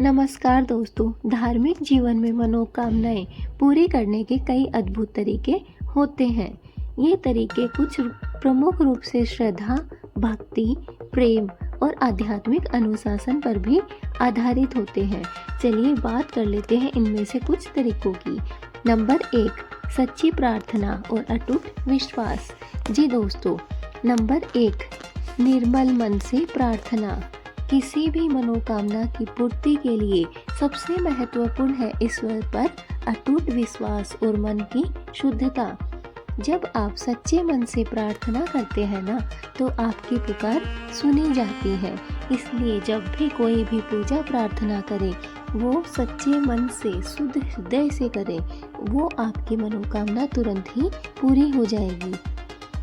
नमस्कार दोस्तों। धार्मिक जीवन में मनोकामनाएं पूरी करने के कई अद्भुत तरीके होते हैं। ये तरीके कुछ प्रमुख रूप से श्रद्धा, भक्ति, प्रेम और आध्यात्मिक अनुशासन पर भी आधारित होते हैं। चलिए बात कर लेते हैं इनमें से कुछ तरीकों की। नंबर 1, सच्ची प्रार्थना और अटूट विश्वास। जी दोस्तों, नंबर 1, निर्मल मन से प्रार्थना। किसी भी मनोकामना की पूर्ति के लिए सबसे महत्वपूर्ण है ईश्वर पर अटूट विश्वास और मन की शुद्धता। जब आप सच्चे मन से प्रार्थना करते हैं ना, तो आपकी पुकार सुनी जाती है। इसलिए जब भी कोई भी पूजा प्रार्थना करे, वो सच्चे मन से, शुद्ध हृदय से करे, वो आपकी मनोकामना तुरंत ही पूरी हो जाएगी।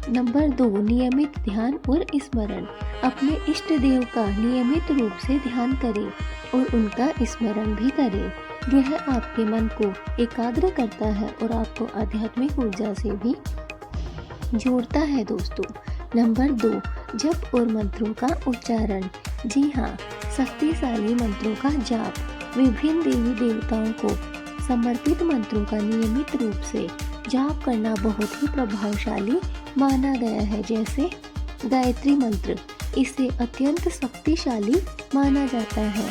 नंबर 2, नियमित ध्यान और स्मरण। अपने इष्ट देव का नियमित रूप से ध्यान करें और उनका स्मरण भी करें। यह आपके मन को एकाग्र करता है और आपको आध्यात्मिक ऊर्जा से भी जोड़ता है दोस्तों। नंबर 2, जप और मंत्रों का उच्चारण। जी हाँ, शक्तिशाली मंत्रों का जाप। विभिन्न देवी देवताओं को समर्पित मंत्रों का नियमित रूप से जाप करना बहुत ही प्रभावशाली माना गया है। जैसे गायत्री मंत्र, इसे अत्यंत शक्तिशाली माना जाता है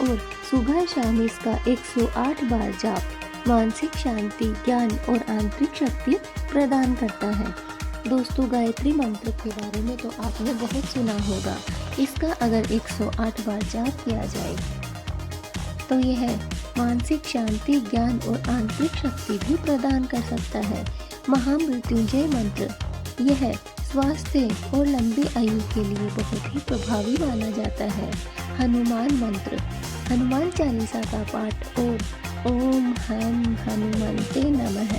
और सुबह शाम इसका 108 बार जाप मानसिक शांति, ज्ञान और आंतरिक शक्ति प्रदान करता है। दोस्तों, गायत्री मंत्र के बारे में तो आपने बहुत सुना होगा। इसका अगर 108 बार जाप किया जाए तो यह मानसिक शांति, ज्ञान और आंतरिक शक्ति भी प्रदान कर सकता है। महामृत्युंजय मंत्र, यह स्वास्थ्य और लंबी आयु के लिए बहुत ही प्रभावी माना जाता है। हनुमान मंत्र, हनुमान चालीसा का पाठ और ओम हम हनुमंते नमः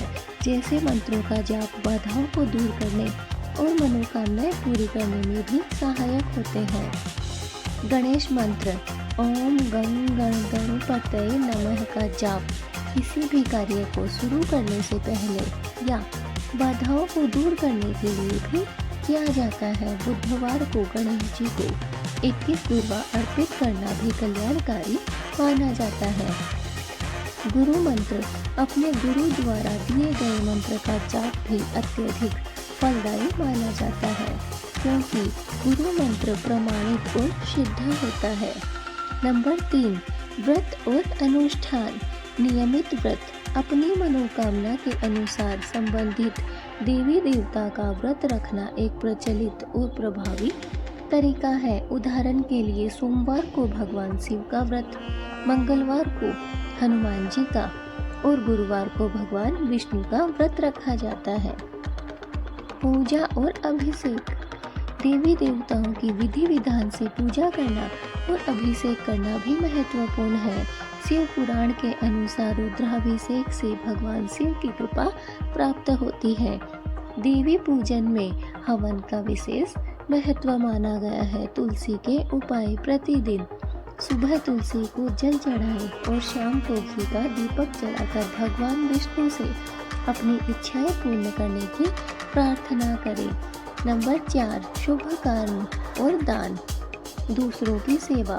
जैसे मंत्रों का जाप बाधाओं को दूर करने और मनोकामनाएं पूरी करने में भी सहायक होते हैं। गणेश मंत्र, ओम गं गणपतये नमः का जाप किसी भी कार्य को शुरू करने से पहले या बाधाओं को दूर करने के लिए भी किया जाता है। बुधवार को गणेश जी को 21 दुर्वा अर्पित करना भी कल्याणकारी माना जाता है। गुरु मंत्र, अपने गुरु द्वारा दिए गए मंत्र का जाप भी अत्यधिक फलदायी माना जाता है, क्योंकि गुरु मंत्र प्रमाणित और सिद्ध होता है। नंबर 3, व्रत और अनुष्ठान। नियमित व्रत, अपनी मनोकामना के अनुसार संबंधित देवी देवता का व्रत रखना एक प्रचलित और प्रभावी तरीका है। उदाहरण के लिए सोमवार को भगवान शिव का व्रत, मंगलवार को हनुमान जी का और गुरुवार को भगवान विष्णु का व्रत रखा जाता है। पूजा और अभिषेक, देवी देवताओं की विधि विधान से पूजा करना और अभिषेक करना भी महत्वपूर्ण है। शिव पुराण के अनुसार रुद्राभिषेक से भगवान शिव की कृपा प्राप्त होती है। देवी पूजन में हवन का विशेष महत्व माना गया है। तुलसी के उपाय, प्रतिदिन सुबह तुलसी को जल चढ़ाएं और शाम तुलसी का दीपक जलाकर भगवान विष्णु से अपनी इच्छाएं पूर्ण करने की प्रार्थना करें। नंबर 4, शुभ कर्म और दान। दूसरों की सेवा,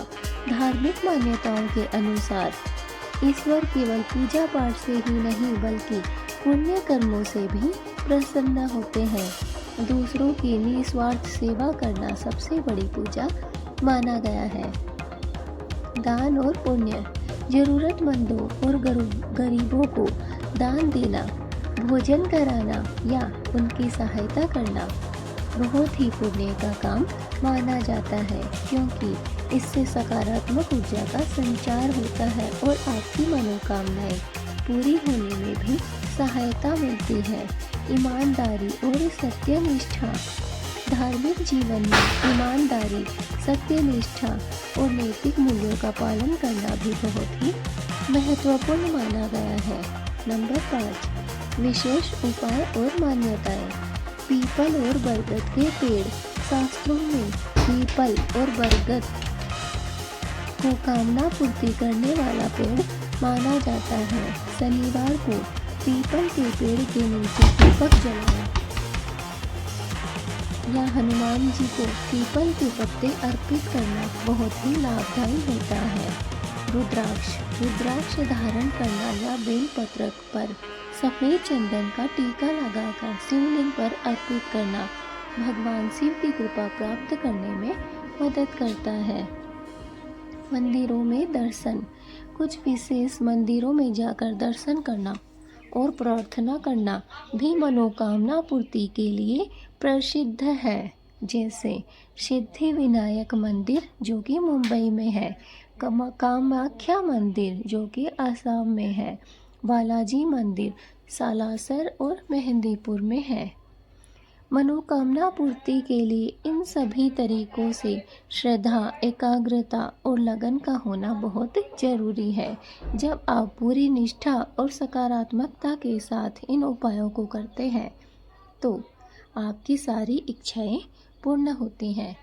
धार्मिक मान्यताओं के अनुसार ईश्वर केवल पूजा पाठ से ही नहीं बल्कि पुण्य कर्मों से भी प्रसन्न होते हैं। दूसरों की निस्वार्थ सेवा करना सबसे बड़ी पूजा माना गया है। दान और पुण्य, जरूरतमंदों और गरीबों को दान देना, भोजन कराना या उनकी सहायता करना बहुत ही पुण्य का काम माना जाता है, क्योंकि इससे सकारात्मक ऊर्जा का संचार होता है और आपकी मनोकामनाएं पूरी होने में भी सहायता मिलती है। ईमानदारी और सत्यनिष्ठा, धार्मिक जीवन में ईमानदारी, सत्यनिष्ठा और नैतिक मूल्यों का पालन करना भी बहुत ही महत्वपूर्ण माना गया है। नंबर 5, विशेष उपाय और मान्यताएं। पीपल और बरगद के पेड़, शास्त्रों में पीपल और बरगद को कामना पूर्ति करने वाला पेड़ माना जाता है। शनिवार को पीपल के पेड़ के नीचे दीपक जलाना या हनुमान जी को पीपल के पत्ते अर्पित करना बहुत ही लाभदायी होता है। रुद्राक्ष रुद्राक्ष धारण करना या बेलपत्र पर सफ़ेद चंदन का टीका लगाकर शिवलिंग पर अर्पित करना भगवान शिव की कृपा प्राप्त करने में मदद करता है। मंदिरों में दर्शन। कुछ विशेष मंदिरों में जाकर दर्शन करना और प्रार्थना करना भी मनोकामना पूर्ति के लिए प्रसिद्ध है। जैसे सिद्धि विनायक मंदिर जो कि मुंबई में है, कामाख्या मंदिर जो कि आसाम में है, बालाजी मंदिर सालासर और मेहंदीपुर में है। मनोकामना पूर्ति के लिए इन सभी तरीकों से श्रद्धा, एकाग्रता और लगन का होना बहुत जरूरी है। जब आप पूरी निष्ठा और सकारात्मकता के साथ इन उपायों को करते हैं तो आपकी सारी इच्छाएं पूर्ण होती हैं।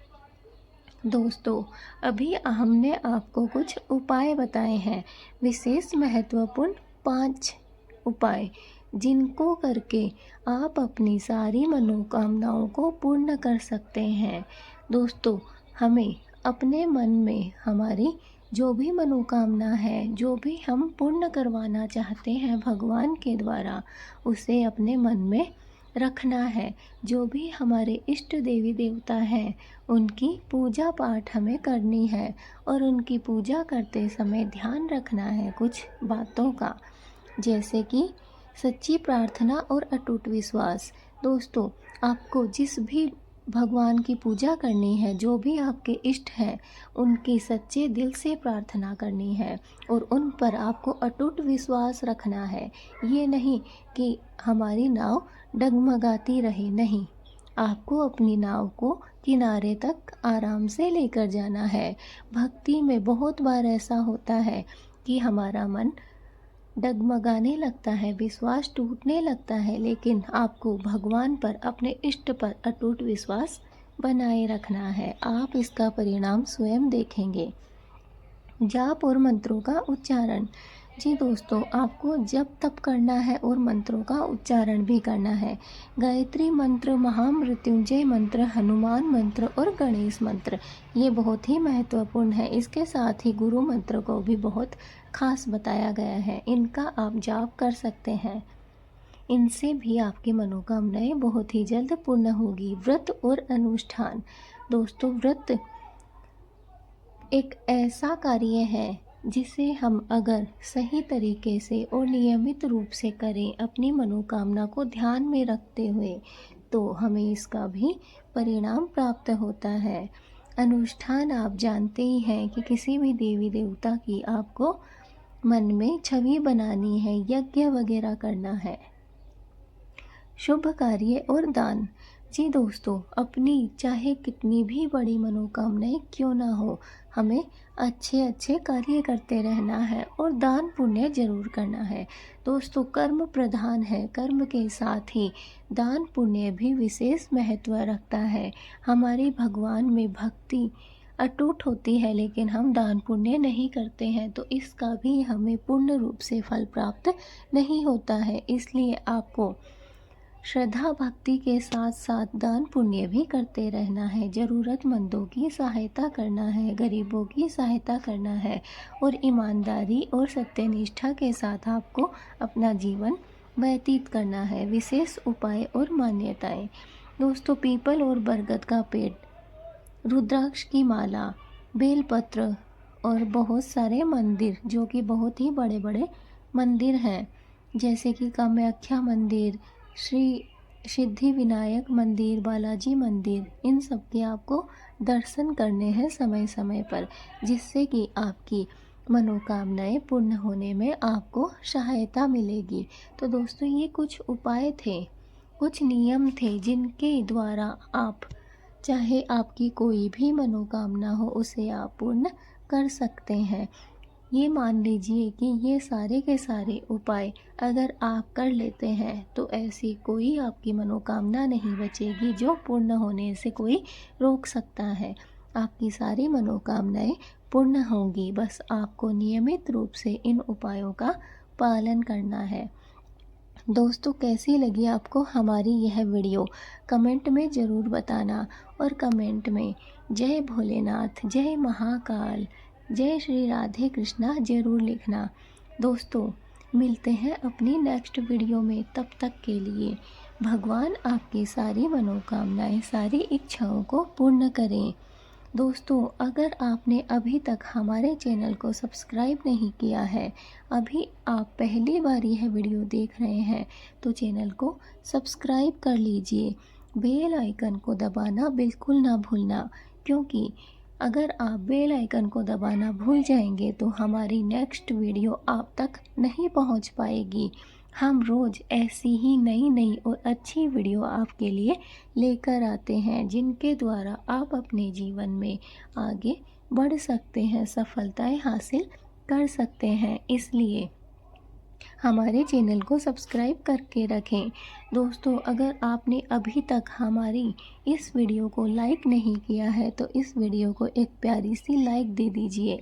दोस्तों, अभी हमने आपको कुछ उपाय बताए हैं, विशेष महत्वपूर्ण 5 उपाय, जिनको करके आप अपनी सारी मनोकामनाओं को पूर्ण कर सकते हैं। दोस्तों, हमें अपने मन में हमारी जो भी मनोकामना है, जो भी हम पूर्ण करवाना चाहते हैं भगवान के द्वारा, उसे अपने मन में रखना है। जो भी हमारे इष्ट देवी देवता हैं उनकी पूजा पाठ हमें करनी है और उनकी पूजा करते समय ध्यान रखना है कुछ बातों का, जैसे कि सच्ची प्रार्थना और अटूट विश्वास। दोस्तों, आपको जिस भी भगवान की पूजा करनी है, जो भी आपके इष्ट हैं, उनकी सच्चे दिल से प्रार्थना करनी है और उन पर आपको अटूट विश्वास रखना है। ये नहीं कि हमारी नाव डगमगाती रहे, नहीं, आपको अपनी नाव को किनारे तक आराम से लेकर जाना है। भक्ति में बहुत बार ऐसा होता है कि हमारा मन डगमगाने लगता है, विश्वास टूटने लगता है, लेकिन आपको भगवान पर, अपने इष्ट पर अटूट विश्वास बनाए रखना है। आप इसका परिणाम स्वयं देखेंगे। जाप और मंत्रों का उच्चारण। जी दोस्तों, आपको जप तप करना है और मंत्रों का उच्चारण भी करना है। गायत्री मंत्र, महामृत्युंजय मंत्र, हनुमान मंत्र और गणेश मंत्र, ये बहुत ही महत्वपूर्ण है। इसके साथ ही गुरु मंत्र को भी बहुत खास बताया गया है, इनका आप जाप कर सकते हैं। इनसे भी आपकी मनोकामनाएं बहुत ही जल्द पूर्ण होगी। व्रत और अनुष्ठान। दोस्तों, व्रत एक ऐसा कार्य है जिसे हम अगर सही तरीके से और नियमित रूप से करें, अपनी मनोकामना को ध्यान में रखते हुए, तो हमें इसका भी परिणाम प्राप्त होता है। अनुष्ठान आप जानते ही हैं कि किसी भी देवी देवता की आपको मन में छवि बनानी है, यज्ञ वगैरह करना है। शुभ कार्य और दान। जी दोस्तों, अपनी चाहे कितनी भी बड़ी मनोकामनाएं क्यों ना हो, हमें अच्छे अच्छे कार्य करते रहना है और दान पुण्य जरूर करना है। दोस्तों, कर्म प्रधान है, कर्म के साथ ही दान पुण्य भी विशेष महत्व रखता है। हमारी भगवान में भक्ति अटूट होती है, लेकिन हम दान पुण्य नहीं करते हैं तो इसका भी हमें पूर्ण रूप से फल प्राप्त नहीं होता है। इसलिए आपको श्रद्धा भक्ति के साथ साथ दान पुण्य भी करते रहना है। ज़रूरतमंदों की सहायता करना है, गरीबों की सहायता करना है और ईमानदारी और सत्यनिष्ठा के साथ आपको अपना जीवन व्यतीत करना है। विशेष उपाय और मान्यताएं। दोस्तों, पीपल और बरगद का पेड़, रुद्राक्ष की माला, बेलपत्र और बहुत सारे मंदिर जो कि बहुत ही बड़े बड़े मंदिर हैं, जैसे कि कामाख्या मंदिर, श्री सिद्धि विनायक मंदिर, बालाजी मंदिर, इन सब के आपको दर्शन करने हैं समय समय पर, जिससे कि आपकी मनोकामनाएं पूर्ण होने में आपको सहायता मिलेगी। तो दोस्तों, ये कुछ उपाय थे, कुछ नियम थे जिनके द्वारा आप, चाहे आपकी कोई भी मनोकामना हो, उसे आप पूर्ण कर सकते हैं। ये मान लीजिए कि ये सारे के सारे उपाय अगर आप कर लेते हैं तो ऐसी कोई आपकी मनोकामना नहीं बचेगी जो पूर्ण होने से कोई रोक सकता है। आपकी सारी मनोकामनाएं पूर्ण होंगी, बस आपको नियमित रूप से इन उपायों का पालन करना है। दोस्तों, कैसी लगी आपको हमारी यह वीडियो, कमेंट में ज़रूर बताना और कमेंट में जय भोलेनाथ, जय महाकाल, जय श्री राधे कृष्णा ज़रूर लिखना। दोस्तों, मिलते हैं अपनी नेक्स्ट वीडियो में, तब तक के लिए भगवान आपकी सारी मनोकामनाएं, सारी इच्छाओं को पूर्ण करें। दोस्तों, अगर आपने अभी तक हमारे चैनल को सब्सक्राइब नहीं किया है, अभी आप पहली बार यह वीडियो देख रहे हैं, तो चैनल को सब्सक्राइब कर लीजिए। बेल आइकन को दबाना बिल्कुल ना भूलना, क्योंकि अगर आप बेल आइकन को दबाना भूल जाएंगे तो हमारी नेक्स्ट वीडियो आप तक नहीं पहुंच पाएगी। हम रोज़ ऐसी ही नई नई और अच्छी वीडियो आपके लिए लेकर आते हैं, जिनके द्वारा आप अपने जीवन में आगे बढ़ सकते हैं, सफलताएं हासिल कर सकते हैं। इसलिए हमारे चैनल को सब्सक्राइब करके रखें। दोस्तों, अगर आपने अभी तक हमारी इस वीडियो को लाइक नहीं किया है तो इस वीडियो को एक प्यारी सी लाइक दे दीजिए।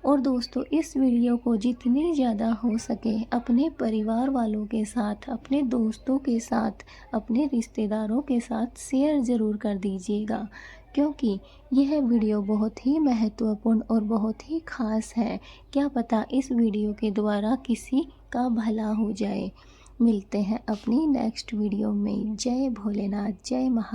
और दोस्तों, इस वीडियो को जितनी ज़्यादा हो सके अपने परिवार वालों के साथ, अपने दोस्तों के साथ, अपने रिश्तेदारों के साथ शेयर ज़रूर कर दीजिएगा, क्योंकि यह वीडियो बहुत ही महत्वपूर्ण और बहुत ही ख़ास है। क्या पता इस वीडियो के द्वारा किसी का भला हो जाए। मिलते हैं अपनी नेक्स्ट वीडियो में। जय भोलेनाथ, जय महा